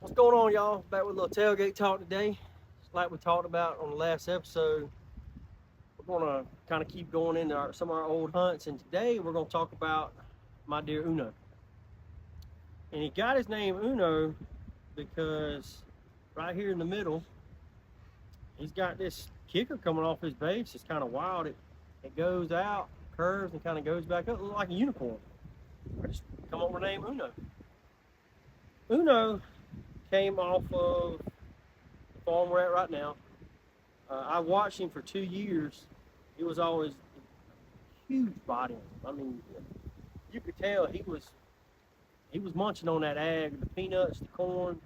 What's going on, y'all? Back with a little tailgate talk today. Like we talked about on the last episode, we're going to kind of keep going into some of our old hunts. And today we're going to talk about my deer Uno. And he got his name Uno because right here in the middle, he's got this kicker coming off his base. It's kind of wild. It goes out, curves, and kind of goes back up. It looks like a unicorn. I just come up with the name Uno. Uno came off of the farm we're at right now. I watched him for 2 years. He was always huge body. I mean, you could tell he was munching on that ag, the peanuts, the corn,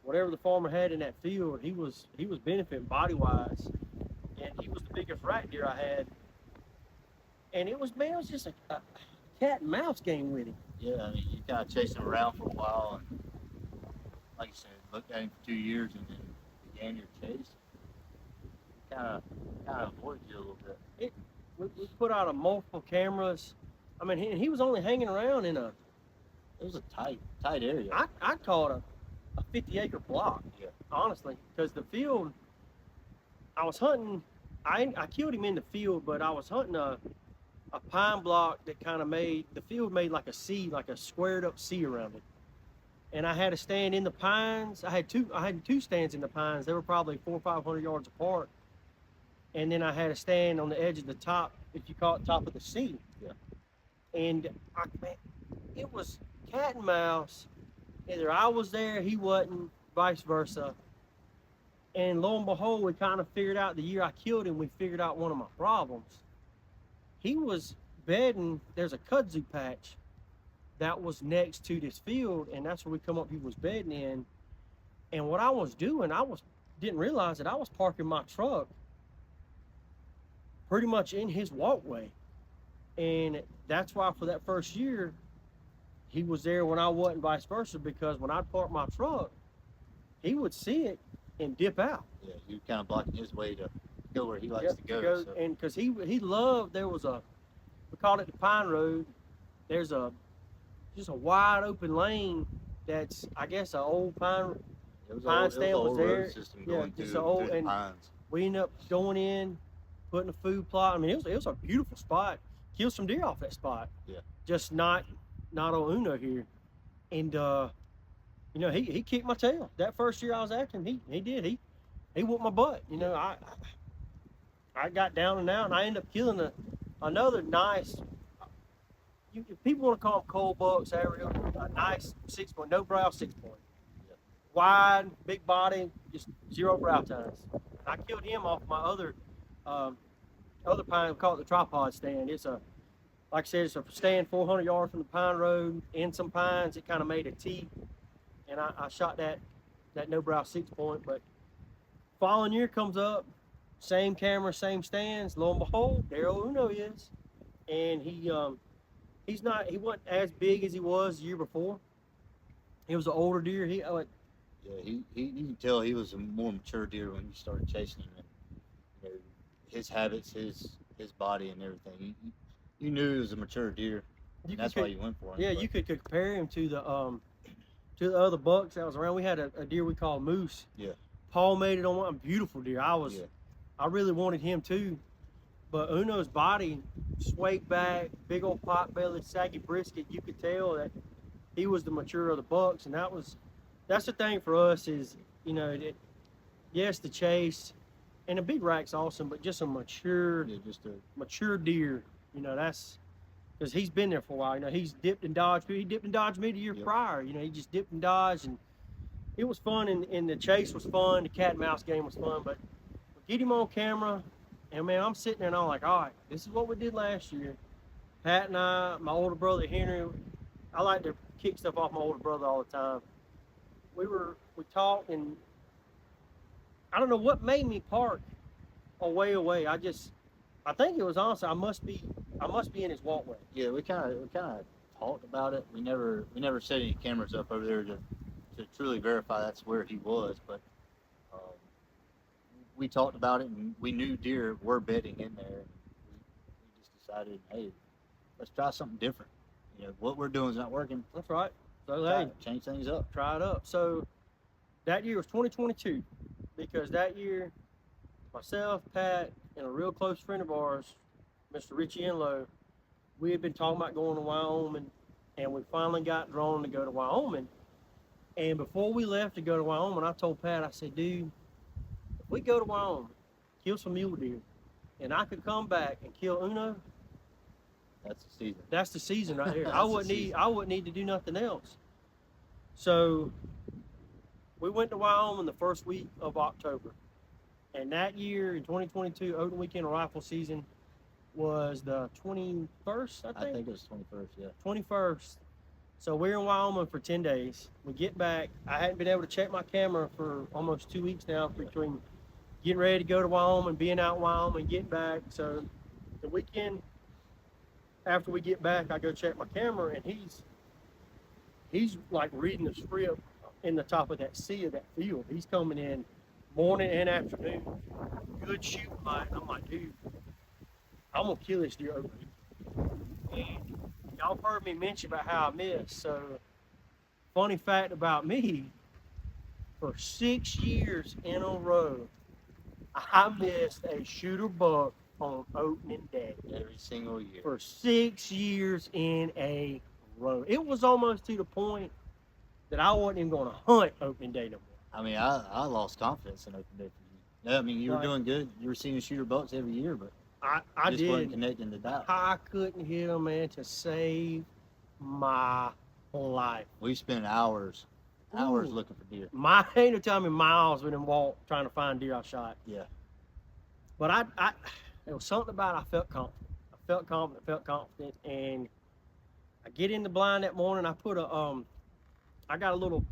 whatever the farmer had in that field. He was benefiting body wise, and he was the biggest rat deer I had. And it was just a cat and mouse game with him. Yeah, I mean, you kind of chased him around for a while, and like you said, looked at him for 2 years, and then began your chase. Kind of avoided you a little bit. We put out multiple cameras. I mean, he was only hanging around in a. It was a tight area. I'd call it a 50-acre block. Yeah. Honestly, because the field, I was hunting. I killed him in the field, but I was hunting a pine block that kind of made the field made like a C, like a squared up C around it. And I had a stand in the pines. I had two stands in the pines. They were probably 400 or 500 yards apart. And then I had a stand on the edge of the top, if you call it top of the C. Yeah. And it was cat and mouse. Either I was there, he wasn't, vice versa. And lo and behold, we kind of figured out the year I killed him, we figured out one of my problems. He was bedding, there's a kudzu patch that was next to this field, and that's where we come up, he was bedding in. And what I was doing, didn't realize that I was parking my truck pretty much in his walkway. And that's why for that first year, he was there when I wasn't, vice versa, because when I'd park my truck, he would see it and dip out. Yeah, you kind of blocking his way to go where he likes to go. So. And because he loved, we called it the Pine Road. There's just a wide open lane that's, I guess, an old pine stand was there. Yeah, just an old, and pines. We ended up going in, putting a food plot. I mean, it was a beautiful spot. Killed some deer off that spot. Yeah. Just not on Uno here. And he kicked my tail. That first year I was after him, he did. He whooped my butt. I got down and out, and I ended up killing another nice. If people want to call them cold bucks, Ariel, a nice 6-point, no brow 6-point. Yeah. Wide, big body, just 0 brow tines. I killed him off my other pine, we call it the tripod stand. It's like I said, it's a stand 400 yards from the pine road. In some pines, it kind of made a T, and I shot that no brow 6-point. But following year comes up, same camera, same stands. Lo and behold, there Uno is, and he wasn't as big as he was the year before. He was an older deer. You can tell he was a more mature deer when you started chasing him. And, his habits, his body, and everything. You knew he was a mature deer. And that's why you went for him. Yeah, you could compare him to the other bucks that was around. We had a deer we called Moose. Yeah. Paul made it on one beautiful deer. I really wanted him too, but Uno's body swayed back, big old pot belly, saggy brisket. You could tell that he was the mature of the bucks, and that's the thing for us is yes, the chase. And a big rack's awesome, but just a mature deer. That's because he's been there for a while. He's dipped and dodged. He dipped and dodged me the year prior. He just dipped and dodged, and it was fun. And the chase was fun. The cat and mouse game was fun. But we get him on camera, and man, I'm sitting there and I'm like, all right, this is what we did last year. Pat and I, my older brother Henry. I like to kick stuff off my older brother all the time. We talked, and I don't know what made me park away. I think it was honestly I must be in his walkway. Yeah, we kind of talked about it. We never set any cameras up over there to truly verify that's where he was, but we talked about it, and we knew deer were bedding in there. And we just decided, hey, let's try something different. What we're doing is not working. That's right. So change things up. Try it up. So that year was 2022, because that year, myself, Pat, and a real close friend of ours, Mr. Richie Enlow, we had been talking about going to Wyoming, and we finally got drawn to go to Wyoming. And before we left to go to Wyoming, I told Pat, I said, dude, if we go to Wyoming, kill some mule deer, and I could come back and kill Uno, That's the season. that's the season right there. That's I the wouldn't need season. I wouldn't need to do nothing else. So we went to Wyoming the first week of October. And that year in 2022, Open Weekend Rifle season was the 21st, I I think. think it was 21st. Yeah. 21st. So we're in Wyoming for 10 days. We get back. I hadn't been able to check my camera for almost 2 weeks now between getting ready to go to Wyoming, being out in Wyoming, getting back. So the weekend after we get back, I go check my camera, and he's like reading the script in the top of that sea of that field. He's coming in morning and afternoon. Good shooting light. I'm like, dude, I'm gonna kill this deer over here. And y'all heard me mention about how I missed. So, funny fact about me, for 6 years in a row, I missed a shooter buck on opening day. Every single year. For 6 years in a row. It was almost to the point that I wasn't even going to hunt opening day no more. I mean, I lost confidence in open day for you. No, I mean, you were Right. doing good. You were seeing shooter bucks every year, but I just wasn't did. connecting the dots. I couldn't hit them, man, to save my life. We spent hours Ooh. looking for deer. My ain't no telling me miles we didn't walk trying to find deer I shot. Yeah. But I there was something about it, I felt confident. I felt confident, and I get in the blind that morning. I put I got a little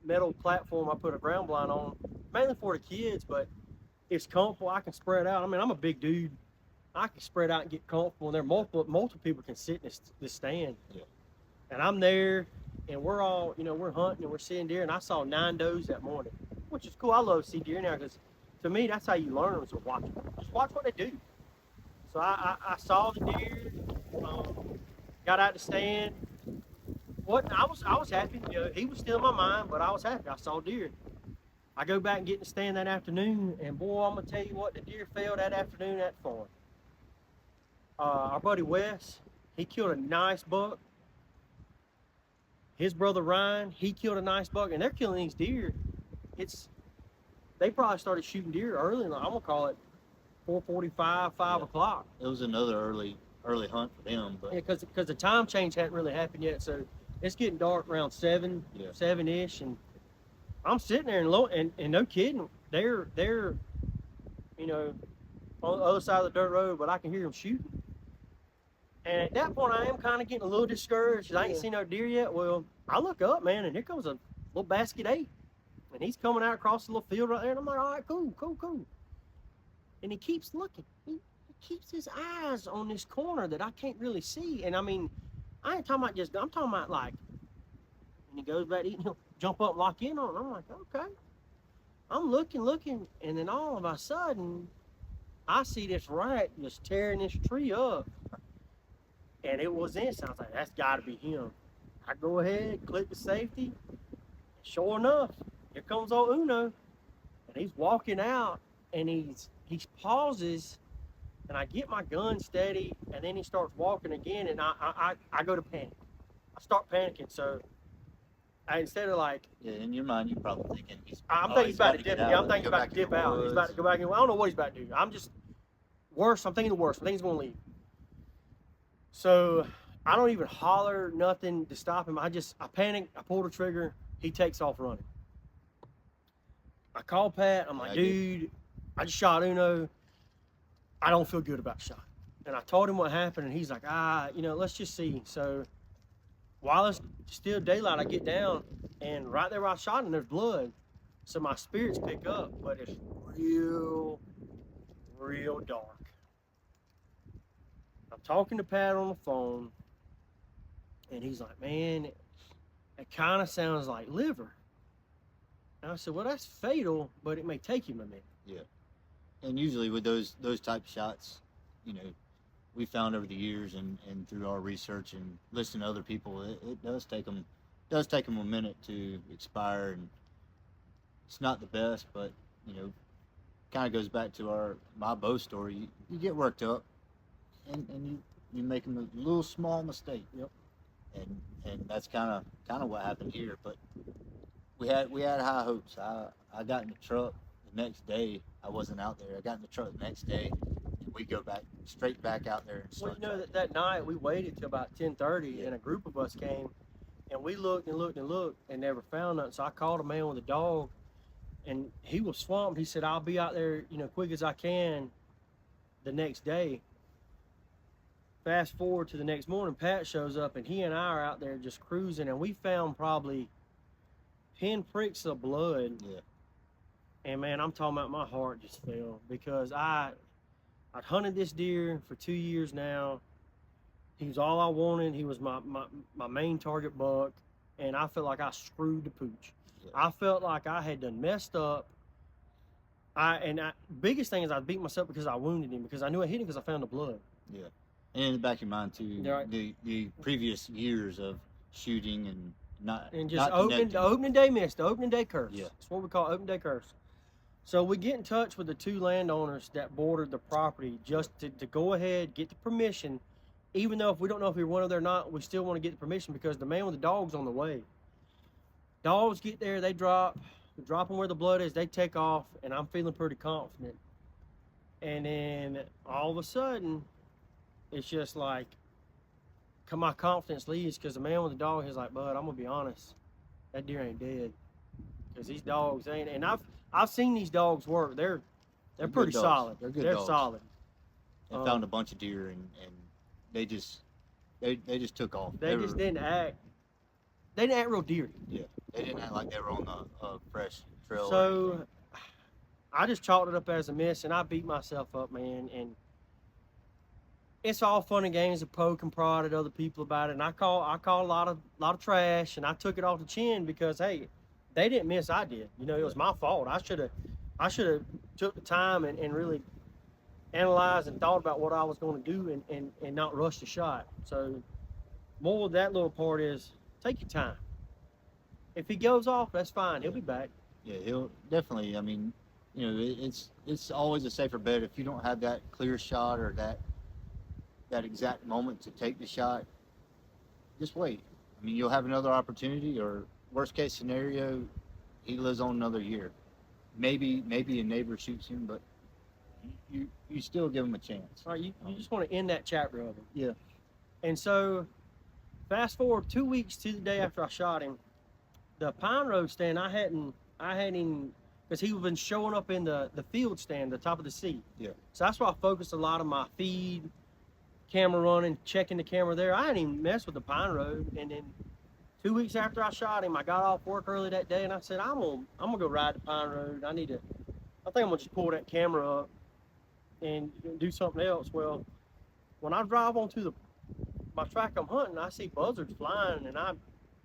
metal platform I put a ground blind on, mainly for the kids, but it's comfortable. I can spread out. I mean, I'm a big dude. I can spread out and get comfortable, and there multiple people can sit in this stand. Yeah. And I'm there, and we're all, we're hunting and we're seeing deer, and I saw 9 does that morning, which is cool. I love to see deer now, because to me, that's how you learn them, is to watch them. Just watch what they do. So I saw the deer, got out the stand. I was happy. He was still in my mind, but I was happy. I saw deer. I go back and get in the stand that afternoon, and boy, I'm gonna tell you what, the deer fell that afternoon at farm. Our buddy Wes, he killed a nice buck. His brother Ryan, he killed a nice buck, and they're killing these deer. They probably started shooting deer early. I'm gonna call it 4:45, 5 o'clock. It was another early hunt for them, but Yeah, because the time change hadn't really happened yet, so it's getting dark around 7, Yeah. 7-ish, and I'm sitting there and no kidding, they're on the other side of the dirt road, but I can hear them shooting. And at that point, I am kind of getting a little discouraged. I ain't seen no deer yet. Well, I look up, man, and here comes a little basket 8, and he's coming out across the little field right there, and I'm like, all right, cool. And he keeps looking. He keeps his eyes on this corner that I can't really see. And I mean, I ain't talking about I'm talking about like, and he goes back to eating, he'll jump up and lock in on it. I'm like, okay. I'm looking, and then all of a sudden, I see this rat just tearing this tree up. And it was instant. I was like, that's got to be him. I go ahead, click the safety. Sure enough, here comes old Uno. And he's walking out, and he pauses, and I get my gun steady, and then he starts walking again, and I go to panic. I start panicking, so instead of like, yeah, in your mind, you're probably thinking I'm thinking he's about to dip. out. Yeah, I'm thinking Go about back to to dip the out. He's woods. about to go back in. I don't know what he's about to do. I'm thinking the worst. I think he's going to leave. So I don't even holler nothing to stop him. I panic. I pull the trigger. He takes off running. I call Pat. I'm like, dude, I just shot Uno. I don't feel good about the shot. And I told him what happened, and he's like, let's just see. So while it's still daylight, I get down, and right there where I shot him, there's blood. So my spirits pick up, but it's real dark. I'm talking to Pat on the phone, and he's like, man, it kind of sounds like liver. And I said, well, that's fatal, but it may take him a minute. Yeah. And usually with those type of shots, we found over the years and through our research and listening to other people, it does take them a minute to expire, and it's not the best, but you know, kind of goes back to my bow story. You get worked up, and you make a little small mistake. Yep. And that's kind of what happened here. But we had high hopes. I got in the truck the next day. I wasn't out there. I got in the truck the next day, and we go straight back out there and Well, start. you know that night we waited till about 10:30, Yeah. and a group of us came, and we looked and looked and looked and never found nothing. So I called a man with a dog, and he was swamped. He said, "I'll be out there, quick as I can." The next day. Fast forward to the next morning, Pat shows up, and he and I are out there just cruising, and we found probably pinpricks of blood. Yeah. And man, I'm talking about my heart just fell because I'd hunted this deer for 2 years now. He was all I wanted. He was my main target buck, and I felt like I screwed the pooch. Yeah. I felt like I had done messed up. Biggest thing is I beat myself because I wounded him, because I knew I hit him because I found the blood. Yeah. And in the back of your mind too, Yeah, right. the previous years of shooting and not And just not the opening day miss, the opening day curse. Yeah. That's what we call opening day curse. So we get in touch with the 2 landowners that bordered the property just to go ahead, get the permission. Even though if we don't know if we went there or not, we still want to get the permission because the man with the dog's on the way. Dogs get there, they drop them where the blood is, they take off, and I'm feeling pretty confident. And then all of a sudden, it's just like, my confidence leaves because the man with the dog is like, "Bud, I'm gonna be honest, that deer ain't dead." Because these dogs ain't, and I've seen these dogs work. They're good pretty dogs. solid. They're good They're dogs. solid. And found a bunch of deer and they just took off. They just didn't act. They didn't act real deer. Yeah, they didn't act like they were on a fresh trail. or So anything. I just chalked it up as a miss, and I beat myself up, man. And it's all fun and games to poke and prod at other people about it. And I call a lot of trash, and I took it off the chin because hey, they didn't miss, I did. It was my fault. I should have took the time and really analyzed and thought about what I was going to do and not rush the shot. So more of that little part is take your time. If he goes off, that's fine. He'll be back. Yeah, he'll definitely. I mean, it's always a safer bet if you don't have that clear shot or that exact moment to take the shot. Just wait. I mean, you'll have another opportunity, or worst case scenario, he lives on another year. Maybe a neighbor shoots him, but you still give him a chance. All right, you just want to end that chapter of him. Yeah. And so, fast forward 2 weeks to the day after I shot him, the Pine Road stand I hadn't because he was been showing up in the field stand, the top of the seat. Yeah. So that's why I focused a lot of my feed, camera running, checking the camera there. I didn't even mess with the Pine Road. And then 2 weeks after I shot him, I got off work early that day, and I said, I'm gonna go ride the Pine Road. I think I'm gonna just pull that camera up and do something else. Well, when I drive onto my track I'm hunting, I see buzzards flying, and I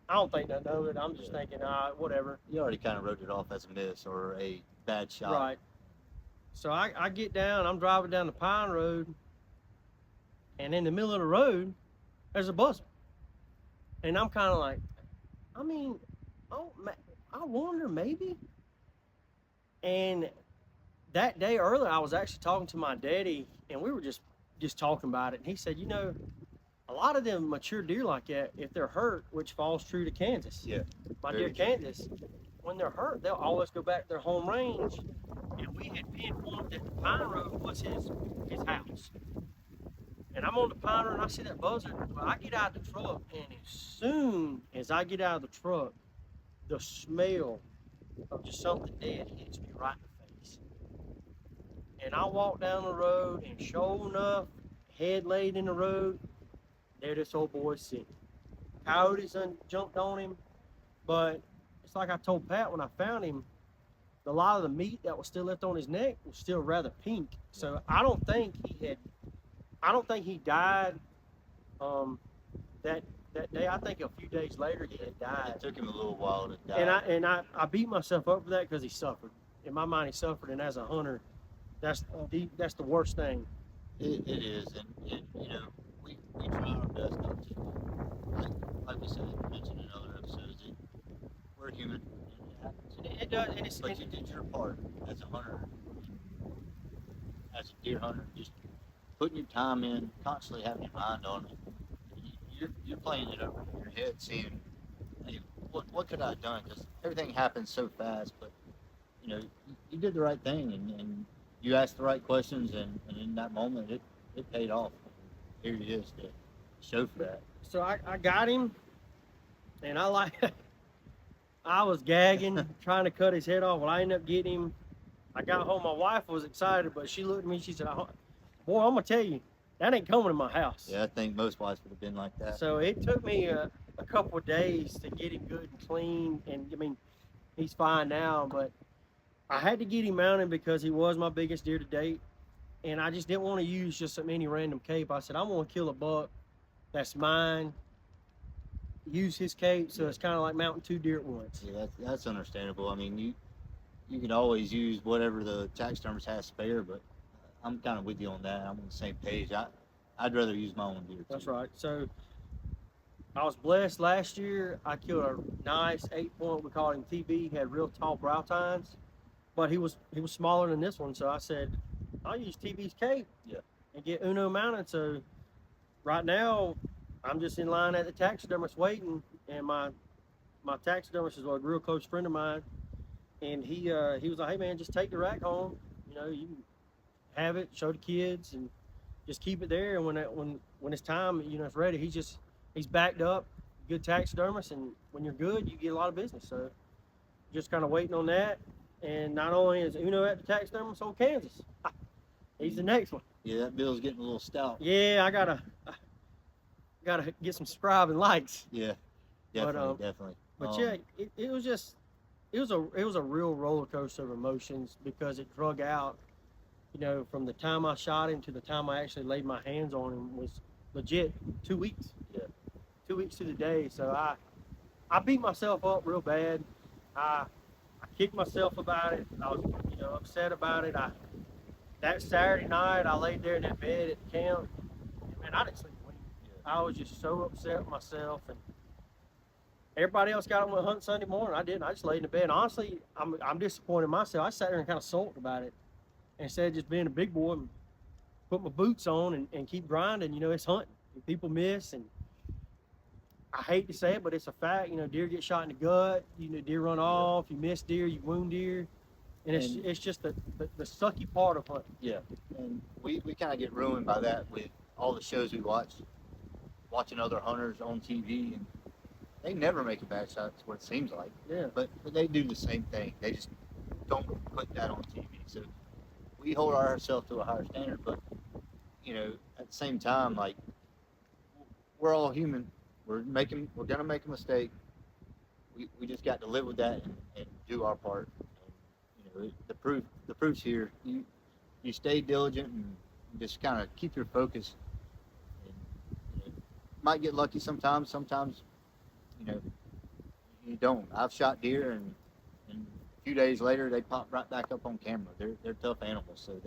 don't think they know it. I'm just thinking, whatever. You already kind of wrote it off as a miss or a bad shot. Right. So I get down, I'm driving down the Pine Road, and in the middle of the road, there's a buzzard. And I'm kind of like, I wonder maybe. And that day earlier, I was actually talking to my daddy, and we were just talking about it. And he said, a lot of them mature deer like that, if they're hurt, which falls true to Kansas. Yeah. My Very deer Kansas, when they're hurt, they'll always go back to their home range. And we had pinpointed that the Pine Road was his house. And I'm on the Pine Road and I see that buzzard. Well, I get out of the truck, and as soon as I get out of the truck, the smell of just something dead hits me right in the face. And I walk down the road, and sure enough, head laid in the road, there this old boy's sitting. Coyotes jumped on him, but it's like I told Pat when I found him, a lot of the meat that was still left on his neck was still rather pink. So I don't think he died that day. I think a few days later he had died. It took him a little while to die. And I beat myself up for that because he suffered. In my mind, he suffered, and as a hunter, that's the worst thing. It is, and we try our best not to. Like we said, mentioned in other episodes, that we're human. And it happens. does, and it's But you did your part as a hunter, as a deer hunter, just putting your time in, constantly having your mind on it. You're playing it over in your head, seeing, hey, what could I have done? Because everything happens so fast. But you did the right thing, and you asked the right questions, and in that moment, it paid off. Here he is to show for that. so I got him, and I was gagging, trying to cut his head off. Well, I ended up getting him. I got home. My wife was excited, but she looked at me. She said, "Boy, I'm gonna tell you, that ain't coming to my house." Yeah, I think most wives would have been like that. So it took me a couple of days to get him good and clean. And I mean, he's fine now, but I had to get him mounted because he was my biggest deer to date. And I just didn't want to use just any random cape. I said, I'm going to kill a buck that's mine, use his cape. So it's kind of like mounting 2 deer at once. Yeah, that's understandable. I mean, you can always use whatever the taxidermist has spare, but I'm kind of with you on that. I'm on the same page. I'd rather use my own deer. That's right. So I was blessed last year. I killed a nice 8-point. We called him TB. He had real tall brow tines, but he was smaller than this one. So I said, I'll use TB's cape, yeah, and get Uno mounted. So right now, I'm just in line at the taxidermist waiting, and my taxidermist is a real close friend of mine, and he was like, hey man, just take the rack home. You can have it, show the kids, and just keep it there. And when it's time, it's ready. He's backed up, good taxidermist, and when you're good, you get a lot of business. So just kind of waiting on that. And not only is Uno at the taxidermist on Kansas, he's the next one. Yeah, that bill's getting a little stout. Yeah, I gotta get some subscribe and likes. Yeah, definitely. But yeah, it was a real roller coaster of emotions because it drug out. From the time I shot him to the time I actually laid my hands on him was legit 2 weeks. Yeah. 2 weeks to the day. So I beat myself up real bad. I kicked myself about it. I was upset about it. That Saturday night I laid there in that bed at the camp. And man, I didn't sleep a wink. Yeah. I was just so upset with myself, and everybody else got up and went hunting Sunday morning. I didn't. I just laid in the bed. Honestly, I'm disappointed in myself. I sat there and kind of sulked about it. Instead of just being a big boy and put my boots on and keep grinding, it's hunting. And people miss, and I hate to say it, but it's a fact. Deer get shot in the gut. Deer run off. You miss deer, you wound deer, and it's just the sucky part of hunting. Yeah, and we kind of get ruined by that with all the shows we watch, watching other hunters on TV, and they never make a bad shot. That's what it seems like. Yeah. But they do the same thing. They just don't put that on TV. So we hold ourselves to a higher standard, but at the same time, like, we're all human. We're gonna make a mistake. We just got to live with that and do our part. And, the proof's here. You stay diligent and just kind of keep your focus. And, might get lucky sometimes. Sometimes, you don't. I've shot deer and a few days later they pop right back up on camera. They're tough animals, so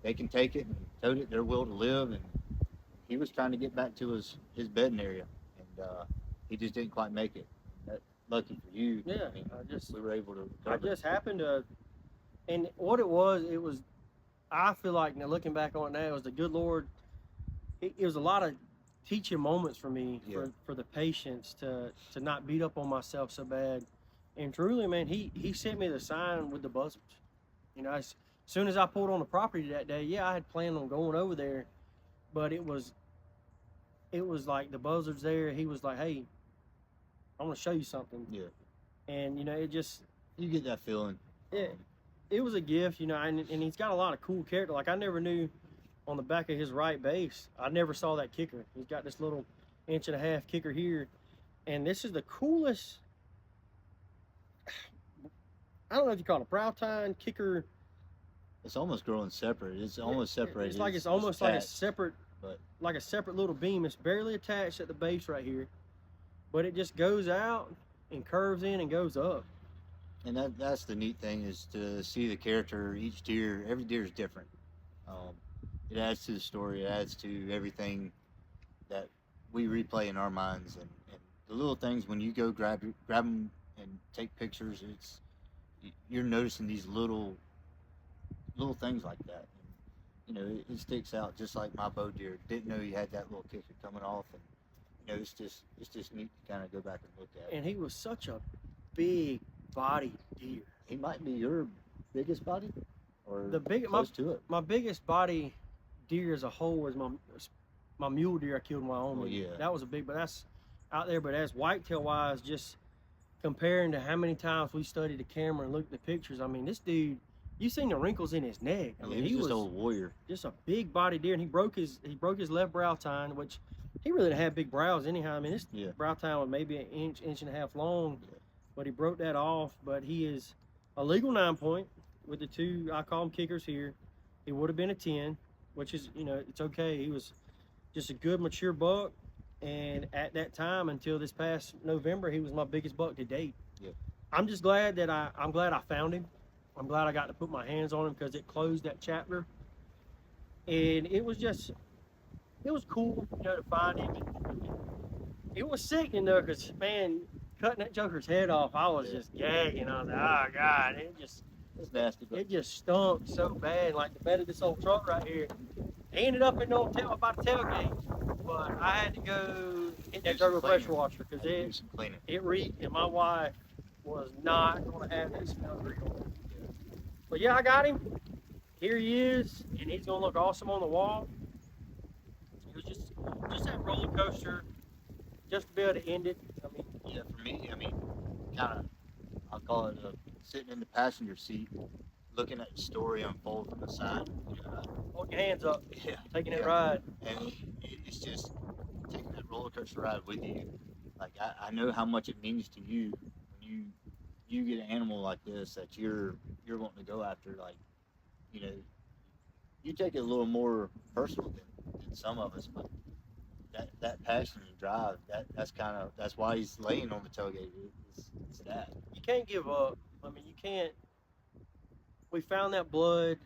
they can take it and tote it. Their will to live. And he was trying to get back to his bedding area, and he just didn't quite make it. Lucky for you. Yeah, I mean, we were able to recover. I just happened to, and what it was, I feel like now looking back on it now, it was the good Lord. It was a lot of teaching moments for me, for the patience to not beat up on myself so bad. And truly, man, he sent me the sign with the buzzards. As soon as I pulled on the property that day, I had planned on going over there, but it was like the buzzards there. He was like, hey, I want to show you something. Yeah. And it just, you get that feeling. Yeah, it was a gift, and he's got a lot of cool character. Like, I never knew on the back of his right base, I never saw that kicker. He's got this little 1.5-inch kicker here, and this is the coolest. I don't know if you call it a brow tine kicker. It's almost growing separate. It's almost separated. It's like it's almost like a separate, like a separate little beam. It's barely attached at the base right here, but it just goes out and curves in and goes up. And that's the neat thing, is to see the character. Each deer, every deer is different. It adds to the story. It adds to everything that we replay in our minds. And the little things when you go grab them and take pictures, you're noticing these little things like that. And, it sticks out just like my bow deer. Didn't know he had that little kicker coming off, and it's just neat to kind of go back and look at. And he was such a big bodied deer. He might be your biggest body, or close to it. My biggest body deer as a whole was my mule deer I killed in Wyoming. Well, yeah. That was a big, but that's out there. But as whitetail wise, just comparing to how many times we studied the camera and looked at the pictures, I mean, this dude, you seen the wrinkles in his neck. I mean, he was just a warrior. Just a big body deer, and he broke his left brow tine, which he really didn't have big brows anyhow. I mean, this brow tine was maybe an inch and a half long, but he broke that off. But he is a legal 9-point with the two, I call them kickers here. He would have been a 10, which is, it's okay. He was just a good mature buck, and at that time until this past November, he was my biggest buck to date. Yeah. I'm just glad that I'm glad I found him. I'm glad I got to put my hands on him because it closed that chapter, and it was cool, to find him. It was sickening though, because man, cutting that joker's head off, I was just gagging. I was like, oh God, it's nasty. It just stunk so bad, like the bed of this old truck right here. He ended up in the old by the tailgate, but I had to go hit that turbo pressure washer because it reeked, and my wife was not going to have that smell real. But yeah, I got him. Here he is, and he's going to look awesome on the wall. It was just that roller coaster, just to be able to end it. I mean, for me, kind of, I'll call it sitting in the passenger seat, looking at the story unfold from the side. Hold your hands up. Yeah. Taking that ride. And it's just taking that roller coaster ride with you. Like, I know how much it means to you when you get an animal like this that you're wanting to go after. Like, you take it a little more personal than some of us, but that passion and drive, that's why he's laying on the tailgate. It's that. You can't give up. I mean, you can't. We found that blood,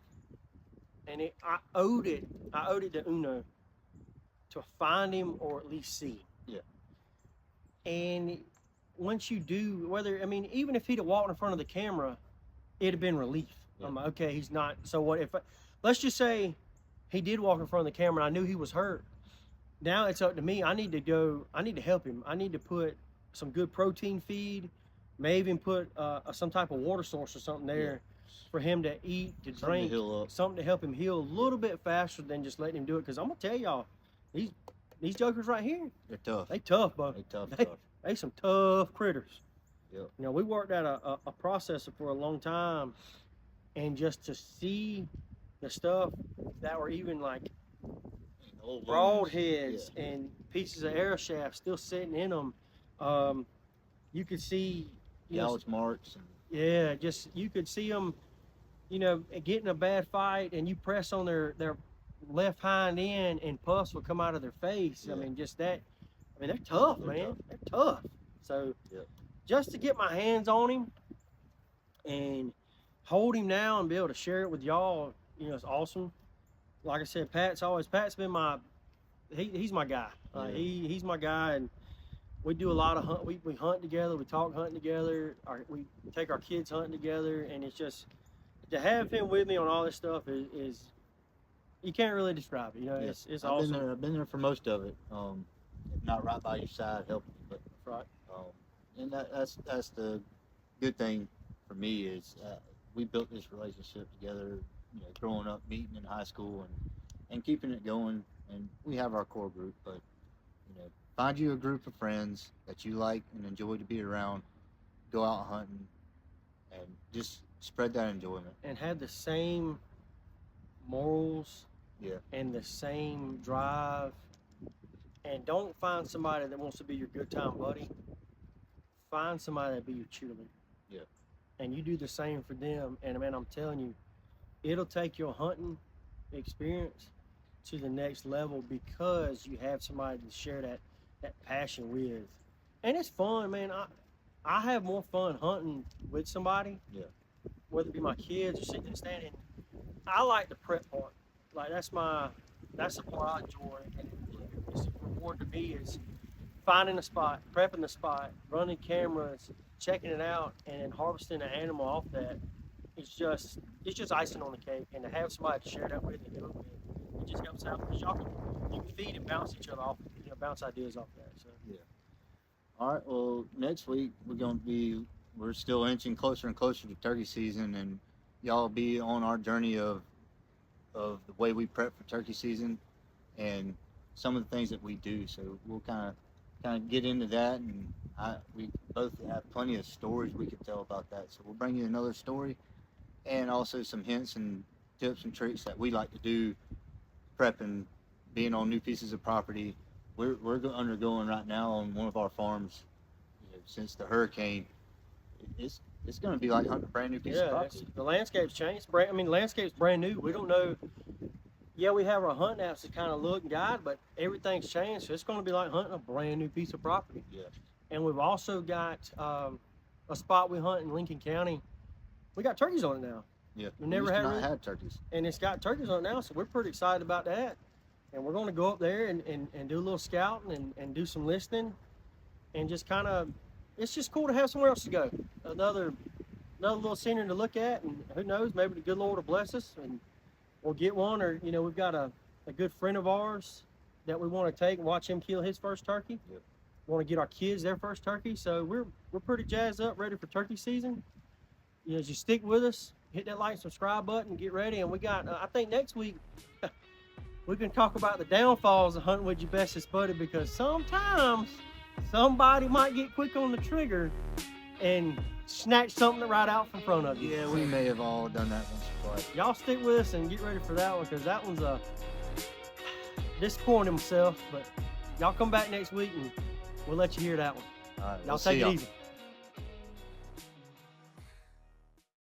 and I owed it to Uno to find him or at least see him. Yeah. And once you do, even if he'd have walked in front of the camera, it'd have been relief. Yeah. I'm like, okay, he's not. So what if? Let's just say he did walk in front of the camera. And I knew he was hurt. Now it's up to me. I need to help him. I need to put some good protein feed, maybe even put some type of water source or something there for him to eat, to drink, something to help him heal a little bit faster than just letting him do it. Because I'm gonna tell y'all, these jokers right here, they're tough. They tough, bro. They some tough critters. Yep. We worked at a processor for a long time, and just to see the stuff that were even like broadheads and pieces of arrow shaft still sitting in them, you could see gouge marks. You could see them, getting a bad fight, and you press on their left hind end, and pus will come out of their face. Yeah. They're tough, man. They're tough. So just to get my hands on him and hold him now and be able to share it with y'all, it's awesome. Like I said, Pat's been he's my guy. He's my guy, and we do a lot of hunt. We hunt together. We talk hunting together. We take our kids hunting together, and it's just to have him with me on all this stuff is you can't really describe it. It's awesome. I've been there for most of it. Not right by your side helping you, but right. And that's the good thing for me is we built this relationship together. Growing up, meeting in high school, and keeping it going. And we have our core group, but find you a group of friends that you like and enjoy to be around. Go out hunting, and just spread that enjoyment. And have the same morals. Yeah. And the same drive. And don't find somebody that wants to be your good time buddy. Find somebody that be your cheerleader. Yeah. And you do the same for them. And man, I'm telling you, it'll take your hunting experience to the next level because you have somebody to share that passion with. And it's fun, man. I have more fun hunting with somebody. Yeah. Whether it be my kids or sitting and standing. I like the prep part. Like that's the part I enjoy. And it's a reward to me is finding a spot, prepping the spot, running cameras, checking it out and then harvesting an animal off that, it's just icing on the cake. And to have somebody to share that with and do it with, it just helps out. Because you can feed and bounce each other off, bounce ideas off that. So All right. Well, next week we're still inching closer and closer to turkey season, and y'all be on our journey of the way we prep for turkey season and some of the things that we do. So we'll kind of get into that, and we both have plenty of stories we could tell about that. So we'll bring you another story, and also some hints and tips and tricks that we like to do prepping, being on new pieces of property. We're undergoing right now on one of our farms, since the hurricane. It's going to be like hunting a brand new piece of property. The landscape's changed. The landscape's brand new. We don't know. Yeah, we have our hunting apps to kind of look and guide, but everything's changed. So it's going to be like hunting a brand new piece of property. Yeah. And we've also got a spot we hunt in Lincoln County. We got turkeys on it now. Yeah. We never had turkeys. And it's got turkeys on it now, so we're pretty excited about that. And we're going to go up there and do a little scouting and do some listening, and just kind of, it's just cool to have somewhere else to go. Another little scenery to look at, and who knows, maybe the good Lord will bless us and we'll get one. Or we've got a good friend of ours that we want to take and watch him kill his first turkey. Yep. We want to get our kids their first turkey. So we're pretty jazzed up, ready for turkey season. As you stick with us, hit that like, subscribe button, get ready. And we got, I think next week, we can talk about the downfalls of hunting with your bestest buddy, because sometimes somebody might get quick on the trigger and snatch something right out from front of you. Yeah, we may have all done that once or twice. Y'all stick with us and get ready for that one, because that one's disappointing himself. But y'all come back next week and we'll let you hear that one. All right, Y'all take it y'all. easy.